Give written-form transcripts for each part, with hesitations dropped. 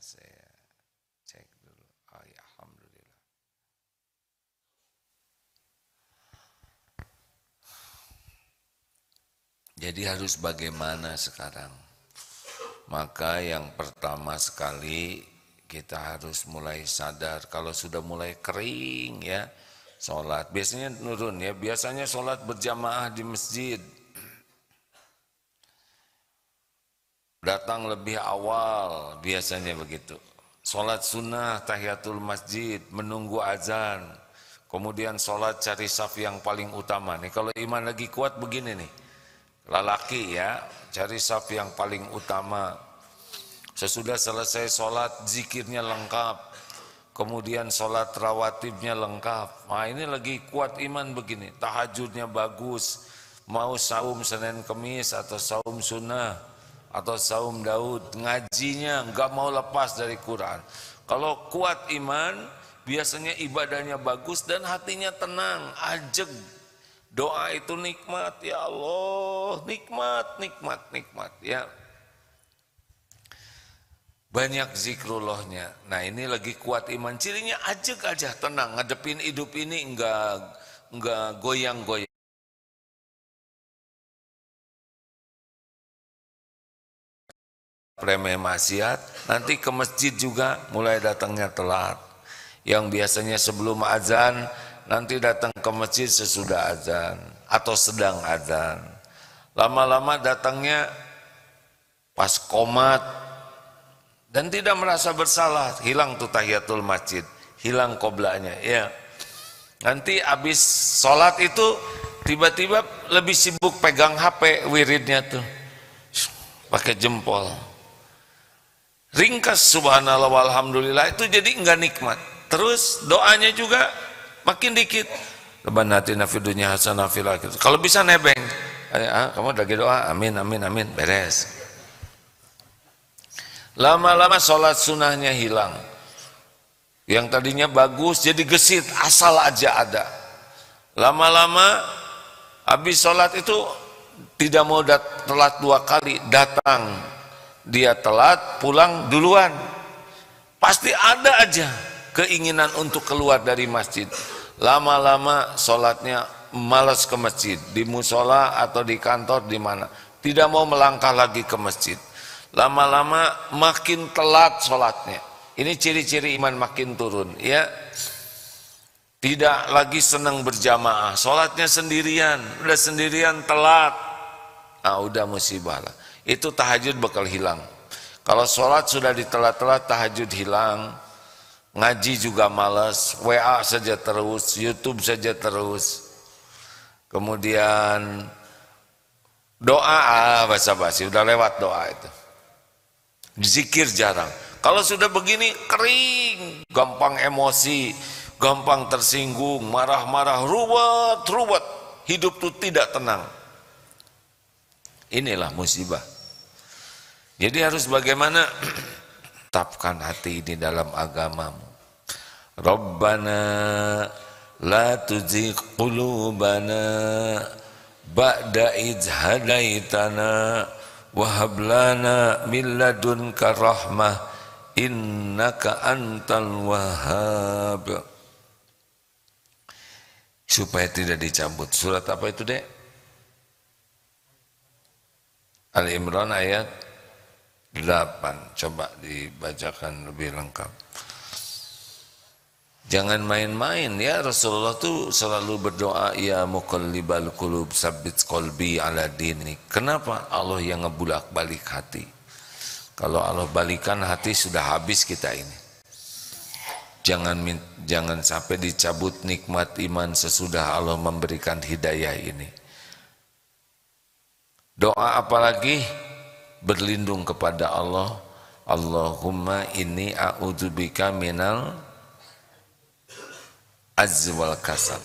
saya cek dulu. Oh ya, alhamdulillah. Jadi harus bagaimana sekarang? Maka yang pertama sekali kita harus mulai sadar kalau sudah mulai kering ya sholat. Biasanya nurun ya, biasanya sholat berjamaah di masjid. Datang lebih awal, biasanya begitu. Sholat sunnah, tahiyatul masjid, menunggu azan. Kemudian sholat cari saf yang paling utama. Nih kalau iman lagi kuat begini nih. Lelaki ya, cari saf yang paling utama. Sesudah selesai sholat, zikirnya lengkap. Kemudian sholat rawatibnya lengkap. Nah ini lagi kuat iman begini. Tahajudnya bagus. Mau saum Senin Kemis atau saum sunnah atau saum Daud, ngajinya nggak mau lepas dari Quran. Kalau kuat iman, biasanya ibadahnya bagus dan hatinya tenang, ajeg. Doa itu nikmat, ya Allah, nikmat, nikmat, nikmat, ya. Banyak zikrullahnya. Nah ini lagi kuat iman, cirinya ajeg aja, tenang, ngadepin hidup ini enggak goyang-goyang. Remeh maksiat, nanti ke masjid juga mulai datangnya telat. Yang biasanya sebelum azan, nanti datang ke masjid sesudah azan atau sedang azan. Lama-lama datangnya pas qomat dan tidak merasa bersalah, hilang tuh tahiyatul masjid, hilang qoblanya ya. Nanti habis sholat itu tiba-tiba lebih sibuk pegang HP wiridnya tuh, pakai jempol. Ringkas subhanallah walhamdulillah itu jadi enggak nikmat. Terus doanya juga makin dikit. Rabbana atina fid dunya hasanah fil akhirati. Kalau bisa nebeng. Kamu lagi doa amin amin amin beres. Lama-lama sholat sunnahnya hilang. Yang tadinya bagus jadi gesit asal aja ada. Lama-lama habis sholat itu tidak mau telat 2 kali, datang. Dia telat, pulang duluan. Pasti ada aja keinginan untuk keluar dari masjid. Lama-lama sholatnya malas ke masjid, di musola atau di kantor di mana. Tidak mau melangkah lagi ke masjid. Lama-lama makin telat sholatnya. Ini ciri-ciri iman makin turun. Ya, tidak lagi senang berjamaah. Sholatnya sendirian, udah sendirian telat. Ah, udah musibah lah. Itu tahajud bakal hilang. Kalau sholat sudah ditelat-telat, tahajud hilang. Ngaji juga malas, WA saja terus, YouTube saja terus. Kemudian doa basa-basi, udah lewat doa itu. Zikir jarang. Kalau sudah begini kering, gampang emosi, gampang tersinggung, marah-marah, ruwet. Hidup itu tidak tenang. Inilah musibah. Jadi harus bagaimana? Tetapkan hati ini dalam agamamu. Rabbana la tuzigh qulubana ba'da idh hadaitana wa hab lana min ladunka rahmah innaka antal wahhab. Supaya tidak dicabut. Surat apa itu, Dek? Al-Imran ayat 8. Coba dibacakan lebih lengkap. Jangan main-main ya, Rasulullah tuh selalu berdoa ya muqallibal qulub tsabbit qalbi ala dinik. Kenapa? Allah yang ngebulak-balik hati. Kalau Allah balikan hati sudah habis kita ini. Jangan sampai dicabut nikmat iman sesudah Allah memberikan hidayah ini. Doa apalagi? Berlindung kepada Allah. Allahumma inni a'udzubika minal azzi wal kasal.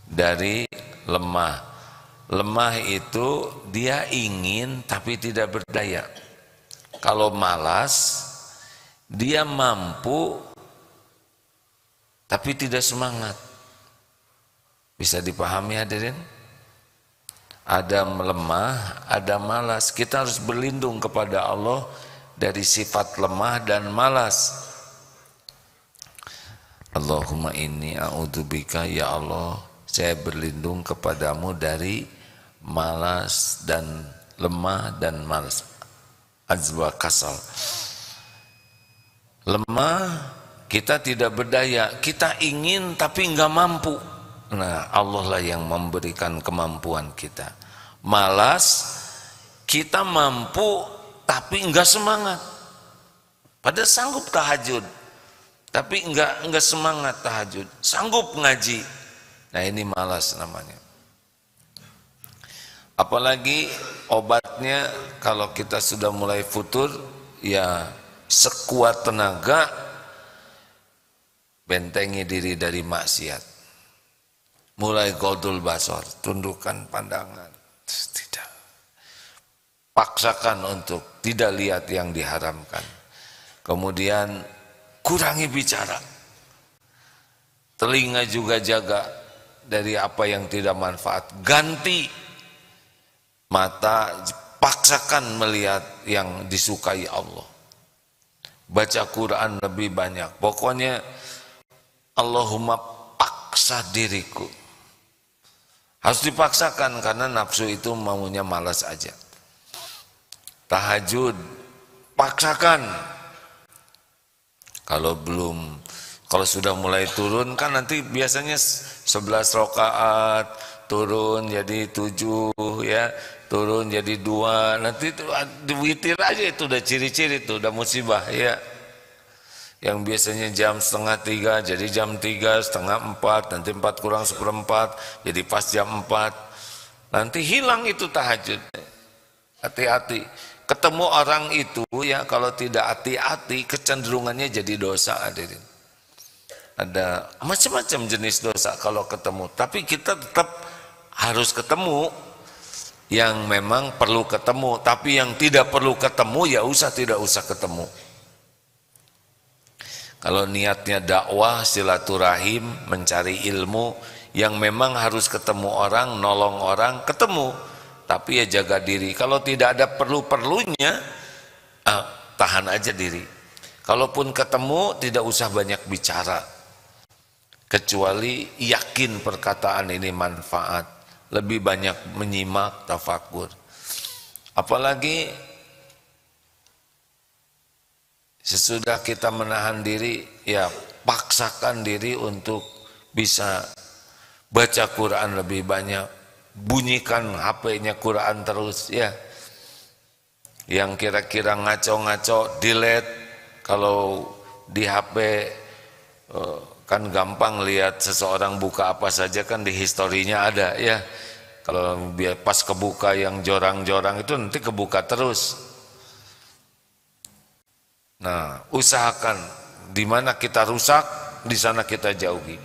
Dari lemah. Lemah itu dia ingin tapi tidak berdaya. Kalau malas, dia mampu tapi tidak semangat. Bisa dipahami hadirin? Ada lemah, ada malas. Kita harus berlindung kepada Allah dari sifat lemah dan malas. Allahumma inni a'udzubika, ya Allah, saya berlindung kepadamu dari malas dan lemah dan malas. Azwa kasal. Lemah, kita tidak berdaya, kita ingin tapi enggak mampu. Nah, Allah lah yang memberikan kemampuan kita. Malas, kita mampu tapi enggak semangat. Padahal sanggup tahajud, tapi enggak semangat tahajud. Sanggup ngaji. Nah, ini malas namanya. Apalagi obatnya kalau kita sudah mulai futur, ya sekuat tenaga bentengi diri dari maksiat. Mulai godul basor, tundukkan pandangan. Tidak. Paksakan untuk tidak lihat yang diharamkan. Kemudian kurangi bicara. Telinga juga jaga dari apa yang tidak manfaat. Ganti mata, paksakan melihat yang disukai Allah. Baca Quran lebih banyak. Pokoknya Allahumma paksa diriku. Harus dipaksakan karena nafsu itu maunya malas aja. Tahajud, paksakan. Kalau sudah mulai turun kan nanti biasanya 11 rakaat turun jadi 7 ya, turun jadi 2, nanti witir aja itu udah ciri-ciri tuh, udah musibah ya. Yang biasanya jam 2:30 jadi jam 3, 3:30, nanti 4 kurang 1/4 jadi pas jam 4, nanti hilang itu tahajud. Hati-hati, ketemu orang itu ya, kalau tidak hati-hati kecenderungannya jadi dosa. Hadirin, ada macam-macam jenis dosa kalau ketemu, tapi kita tetap harus ketemu yang memang perlu ketemu, tapi yang tidak perlu ketemu ya tidak usah ketemu. Kalau niatnya dakwah, silaturahim, mencari ilmu, yang memang harus ketemu orang, nolong orang, ketemu. Tapi ya jaga diri. Kalau tidak ada perlu-perlunya, tahan aja diri. Kalaupun ketemu, tidak usah banyak bicara. Kecuali yakin perkataan ini manfaat. Lebih banyak menyimak, tafakur. Apalagi sesudah kita menahan diri, ya paksakan diri untuk bisa baca Quran lebih banyak. Bunyikan HP-nya Quran terus ya. Yang kira-kira ngaco-ngaco delete. Kalau di HP kan gampang lihat seseorang buka apa saja, kan di historinya ada ya. Kalau pas kebuka yang jorang-jorang itu nanti kebuka terus. Nah, usahakan di mana kita rusak, di sana kita jauhi.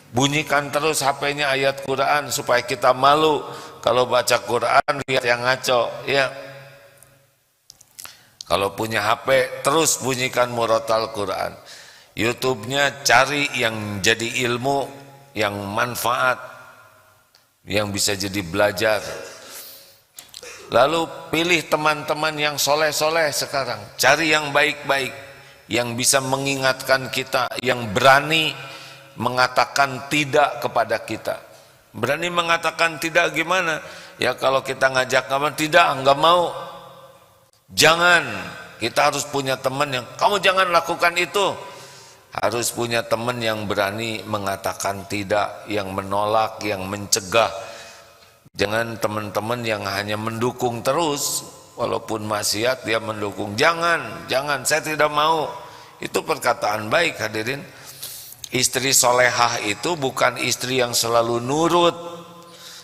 Bunyikan terus HP-nya ayat Quran supaya kita malu kalau baca Quran lihat yang ngaco ya. Kalau punya HP terus bunyikan murotal Quran. YouTube-nya cari yang jadi ilmu, yang manfaat, yang bisa jadi belajar. Lalu pilih teman-teman yang soleh-soleh sekarang. Cari yang baik-baik, yang bisa mengingatkan kita, yang berani mengatakan tidak kepada kita. Berani mengatakan tidak gimana? Ya kalau kita ngajak kamu tidak, enggak mau. Jangan. Kita harus punya teman yang, kamu jangan lakukan itu. Harus punya teman yang berani mengatakan tidak, yang menolak, yang mencegah. Jangan teman-teman yang hanya mendukung terus, walaupun maksiat dia mendukung. Jangan, saya tidak mau. Itu perkataan baik hadirin. Istri solehah itu bukan istri yang selalu nurut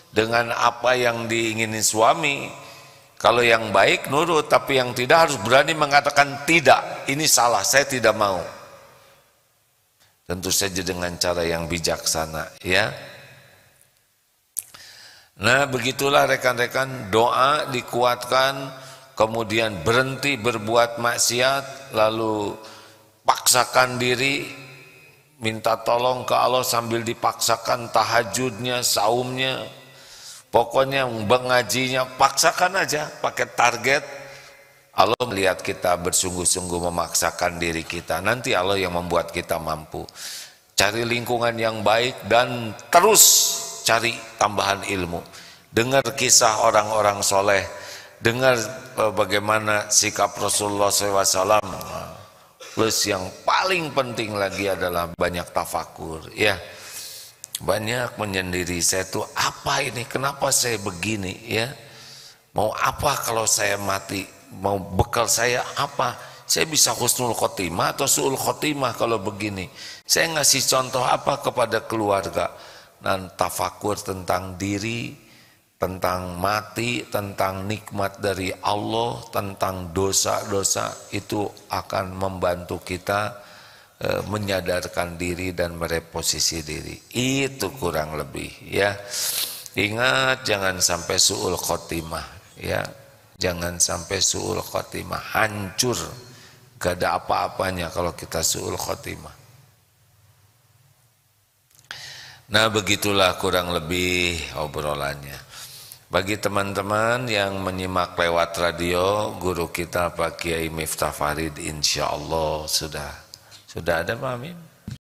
dengan apa yang diingini suami. Kalau yang baik nurut, tapi yang tidak harus berani mengatakan tidak. Ini salah, saya tidak mau. Tentu saja dengan cara yang bijaksana ya. Nah begitulah rekan-rekan, doa dikuatkan, kemudian berhenti berbuat maksiat, lalu paksakan diri, minta tolong ke Allah sambil dipaksakan tahajudnya, saumnya, pokoknya mengajinya, paksakan aja, pakai target, Allah melihat kita bersungguh-sungguh memaksakan diri kita, nanti Allah yang membuat kita mampu. Cari lingkungan yang baik dan terus cari tambahan ilmu. Dengar kisah orang-orang soleh, dengar bagaimana sikap Rasulullah SAW. Plus yang paling penting lagi adalah banyak tafakur, ya. Banyak menyendiri, saya tuh apa ini, kenapa saya begini, ya. Mau apa kalau saya mati, mau bekal saya apa, saya bisa husnul khotimah atau su'ul khotimah kalau begini. Saya ngasih contoh apa kepada keluarga, dan tafakur tentang diri, tentang mati, tentang nikmat dari Allah, tentang dosa-dosa, itu akan membantu kita menyadarkan diri dan mereposisi diri. Itu kurang lebih, ya. Ingat, jangan sampai su'ul khotimah, ya. Jangan sampai su'ul khotimah, hancur, gak ada apa-apanya kalau kita su'ul khotimah. Nah, begitulah kurang lebih obrolannya. Bagi teman-teman yang menyimak lewat radio, guru kita Pak Kiai Miftah Farid, insya Allah sudah ada Pak Amin?